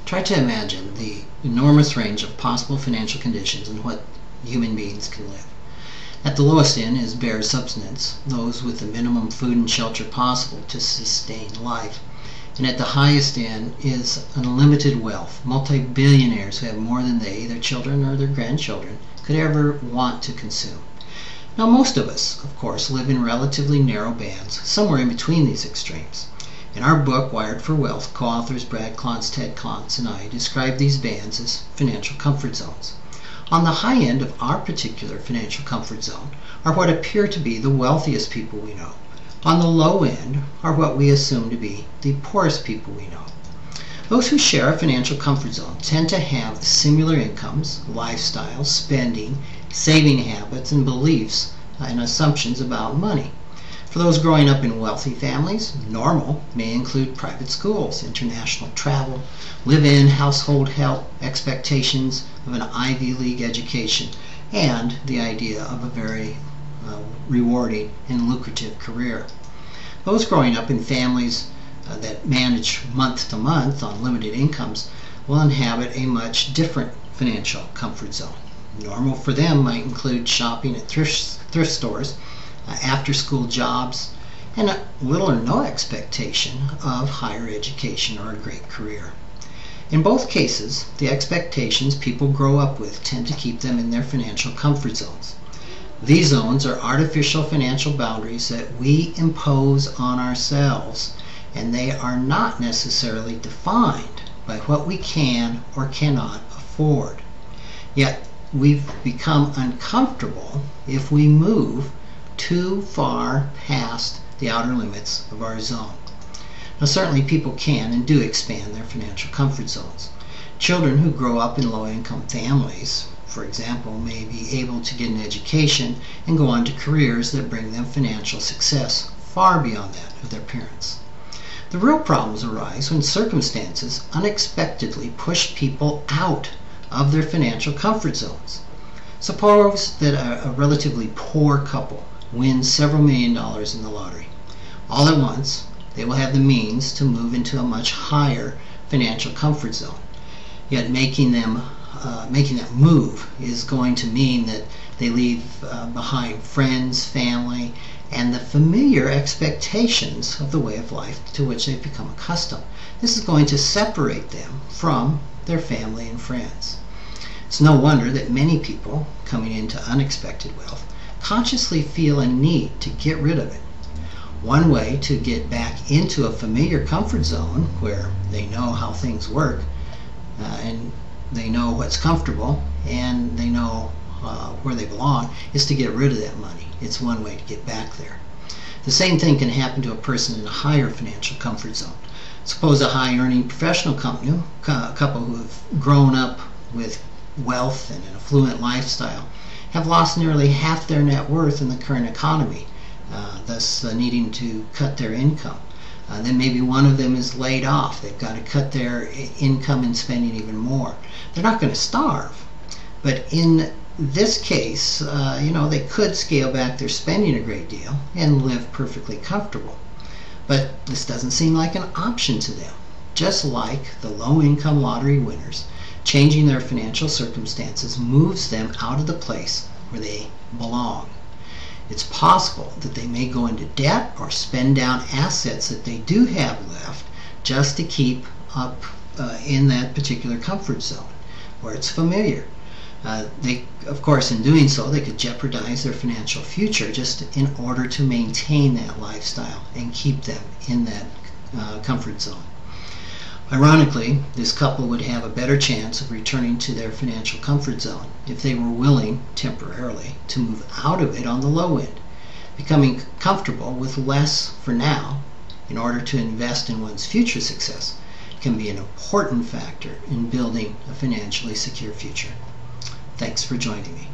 Try to imagine the enormous range of possible financial conditions in what human beings can live. At the lowest end is bare subsistence, those with the minimum food and shelter possible to sustain life. And at the highest end is unlimited wealth, multi-billionaires who have more than they, their children, or their grandchildren could ever want to consume. Now, most of us, of course, live in relatively narrow bands, somewhere in between these extremes. In our book, Wired for Wealth, co-authors Brad Klontz, Ted Klontz, and I describe these bands as financial comfort zones. On the high end of our particular financial comfort zone are what appear to be the wealthiest people we know. On the low end are what we assume to be the poorest people we know. Those who share a financial comfort zone tend to have similar incomes, lifestyles, spending, saving habits, and beliefs and assumptions about money. For those growing up in wealthy families, normal may include private schools, international travel, live-in household help, expectations of an Ivy League education, and the idea of a very rewarding and lucrative career. Those growing up in families that manage month to month on limited incomes will inhabit a much different financial comfort zone. Normal for them might include shopping at thrift stores, after-school jobs, and a little or no expectation of higher education or a great career. In both cases, the expectations people grow up with tend to keep them in their financial comfort zones. These zones are artificial financial boundaries that we impose on ourselves, and they are not necessarily defined by what we can or cannot afford. Yet, we've become uncomfortable if we move too far past the outer limits of our zone. Now, certainly people can and do expand their financial comfort zones. Children who grow up in low-income families, for example, may be able to get an education and go on to careers that bring them financial success far beyond that of their parents. The real problems arise when circumstances unexpectedly push people out of their financial comfort zones. Suppose that a relatively poor couple wins several $1 million in the lottery. All at once, they will have the means to move into a much higher financial comfort zone. Yet making that move is going to mean that they leave behind friends, family, and the familiar expectations of the way of life to which they've become accustomed. This is going to separate them from their family and friends. It's no wonder that many people coming into unexpected wealth consciously feel a need to get rid of it. One way to get back into a familiar comfort zone where they know how things work and they know what's comfortable and they know where they belong is to get rid of that money. It's one way to get back there. The same thing can happen to a person in a higher financial comfort zone. Suppose a high-earning professional couple who have grown up with wealth and an affluent lifestyle have lost nearly half their net worth in the current economy, thus needing to cut their income. Then maybe one of them is laid off. They've got to cut their income and spending even more. They're not going to starve, but in this case, they could scale back their spending a great deal and live perfectly comfortable. But this doesn't seem like an option to them. Just like the low-income lottery winners, changing their financial circumstances moves them out of the place where they belong. It's possible that they may go into debt or spend down assets that they do have left just to keep up in that particular comfort zone where it's familiar. Of course, in doing so, they could jeopardize their financial future just in order to maintain that lifestyle and keep them in that comfort zone. Ironically, this couple would have a better chance of returning to their financial comfort zone if they were willing, temporarily, to move out of it on the low end. Becoming comfortable with less for now in order to invest in one's future success can be an important factor in building a financially secure future. Thanks for joining me.